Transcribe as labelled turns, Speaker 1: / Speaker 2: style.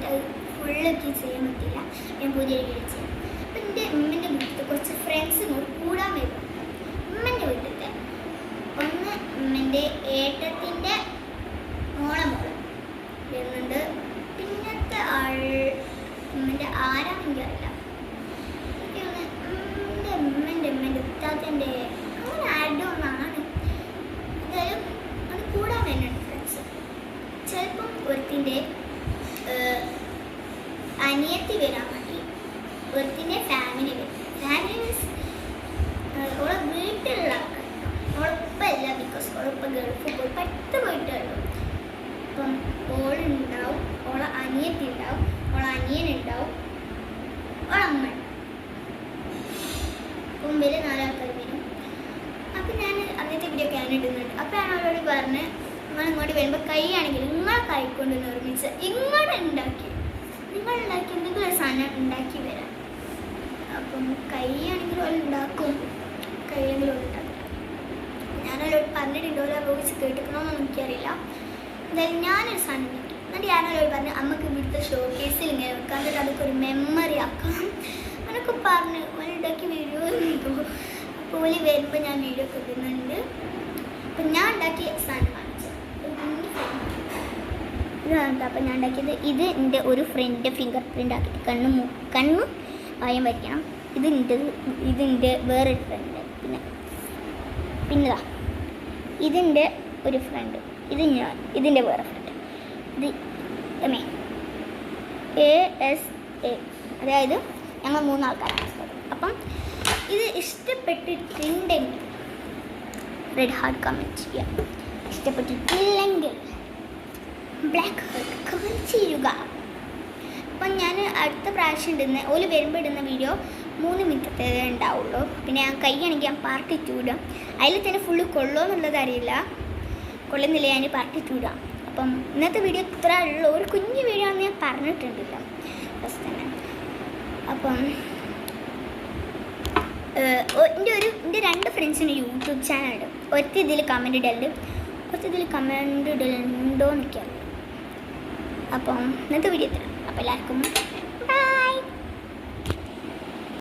Speaker 1: അത് ഫുള്ളൊക്കെ ചെയ്യാൻ പറ്റില്ല. ഞാൻ പുതിയ വീഡിയോ ചെയ്യാം. അപ്പം എൻ്റെ ഉമ്മൻ്റെ വീട്ടിൽ കുറച്ച് ഫ്രണ്ട്സും കൂടി കൂടാൻ വരും. ഉമ്മൻ്റെ വീട്ടിലത്തെ ഒന്ന് ഉമ്മൻ്റെ ഏട്ടത്തിൻ്റെ മോളെ വരുന്നുണ്ട്. പിന്നത്തെ ആൾ ഉമ്മൻ്റെ ആരാണെങ്കിലും അറിയില്ല. ഉമ്മൻ്റെ ഉത്താത്തൻ്റെ അങ്ങനെ ആരുടെ ഒന്നാണ്. എന്തായാലും അത് കൂടാൻ വരുന്നുണ്ട് ഫ്രണ്ട്സ്. ചിലപ്പം ഒരുത്തിൻ്റെ അനിയത്തി വരാൻ മതി, ഒരുത്തിൻ്റെ ഫാമിലി വരും. ഫാമിലി മീൻസ് ഓളെ വീട്ടിലുള്ള ഉറപ്പല്ല, ബിക്കോസ് ഉറപ്പ ഗൾഫിൽ പോയി പെട്ടെന്ന് പോയിട്ടുള്ളൂ. അപ്പം ഓളുണ്ടാവും, ഓളെ അനിയത്തി ഉണ്ടാവും, ഓളെ അനിയനുണ്ടാവും, ഓളമ്മ. അപ്പം വലിയ 4 ആൾക്കാർ വരും. അപ്പം ഞാൻ അങ്ങനത്തെ വീഡിയോ ഒക്കെ ഞാൻ ഇടുന്നുണ്ട്. അപ്പം ഞാൻ അവരോട് പറഞ്ഞ് നിങ്ങൾ ഇങ്ങോട്ട് വരുമ്പോൾ കൈയാണെങ്കിൽ നിങ്ങളെ കൈക്കൊണ്ടുവന്ന് ഒരുമിച്ച് നിങ്ങളുണ്ടാക്കി എന്തെങ്കിലും ഒരു സാധനം ഉണ്ടാക്കി വരാം. അപ്പം കൈയാണെങ്കിലും ഓൾ ഉണ്ടാക്കും, കൈയെങ്കിലും ഓൾ ഉണ്ടാക്കും. ഞാനവരോട് പറഞ്ഞിട്ടുണ്ട്, ഓരോ വോയിസ് കേട്ടിക്കണമെന്നൊന്നും എനിക്കറിയില്ല. എന്തായാലും ഞാനൊരു സാധനം ഉണ്ടാക്കി. എന്നിട്ട് ഞാനവരോട് പറഞ്ഞു നമുക്ക് ഇവിടുത്തെ ഷോ കേസിൽ ഇങ്ങനെ വെക്കാം, എന്നിട്ട് അതൊക്കെ ഒരു മെമ്മറി ആക്കാം എന്നൊക്കെ പറഞ്ഞ് ഓലുണ്ടാക്കി വീഡിയോ കിട്ടും. അപ്പോൾ ഓല് വരുമ്പോൾ ഞാൻ വീഡിയോ ഒക്കെ ഇടുന്നുണ്ട്. അപ്പം ഞാൻ ഉണ്ടാക്കിയ സാധനം കാണിച്ചു ഇതാണ്. അപ്പം ഞാൻ ഉണ്ടാക്കിയത് ഇത് എൻ്റെ ഒരു ഫ്രണ്ട് ഫിംഗർ പ്രിൻ്റ് ആക്കിയിട്ട് കണ്ണും വായം വരയ്ക്കണം. ഇതിൻ്റെ വേറൊരു ഫ്രണ്ട്. പിന്നെതാ ഇതിൻ്റെ ഒരു ഫ്രണ്ട്, ഇതിൻ്റെ വേറെ ഫ്രണ്ട്. ഇത് ASA, അതായത് ഞങ്ങൾ 3 ആൾക്കാരാണ്. അപ്പം ഇത് ഇഷ്ടപ്പെട്ടിട്ടുണ്ടെങ്കിൽ റെഡ് ഹാർട്ട് കമൻറ്റ് ചെയ്യാം, ഇഷ്ടപ്പെട്ടിട്ടില്ലെങ്കിൽ ബ്ലാക്ക് ഹാർട്ട് കമൻറ്റ് ചെയ്യുക. അപ്പം ഞാൻ അടുത്ത പ്രാവശ്യം ഇടുന്ന ഓല് വരുമ്പോൾ ഇടുന്ന വീഡിയോ 3 മിനിറ്റത്തെ ഉണ്ടാവുള്ളൂ. പിന്നെ ഞാൻ കൈയാണെങ്കിൽ ഞാൻ പാർട്ട് 2 ഇടാം. അതിൽ തന്നെ ഫുള്ള് കൊള്ളുമോ എന്നുള്ളത് അറിയില്ല, കൊള്ളുന്നില്ല, ഞാൻ പാർട്ട് 2 ഇടാം. അപ്പം ഇന്നത്തെ വീഡിയോ ഇത്ര ഉള്ളൂ. ഒരു കുഞ്ഞു വീഡിയോ ആണെന്ന് ഞാൻ പറഞ്ഞിട്ടുണ്ടില്ല ഫസ്റ്റ് തന്നെ. അപ്പം എൻ്റെ 2 ഫ്രണ്ട്സിന് യൂട്യൂബ് ചാനലുണ്ട്. ഒരുത്തി ഇതിൽ കമൻറ്റ് ഇടലുണ്ട്, ഒരുത്തി ഇതിൽ കമൻറ്റ് ഇടലുണ്ടോ എന്നൊക്കെയാണ്. അപ്പം ഇന്നത്തെ വീഡിയോ തരാം. അപ്പോൾ എല്ലാവർക്കും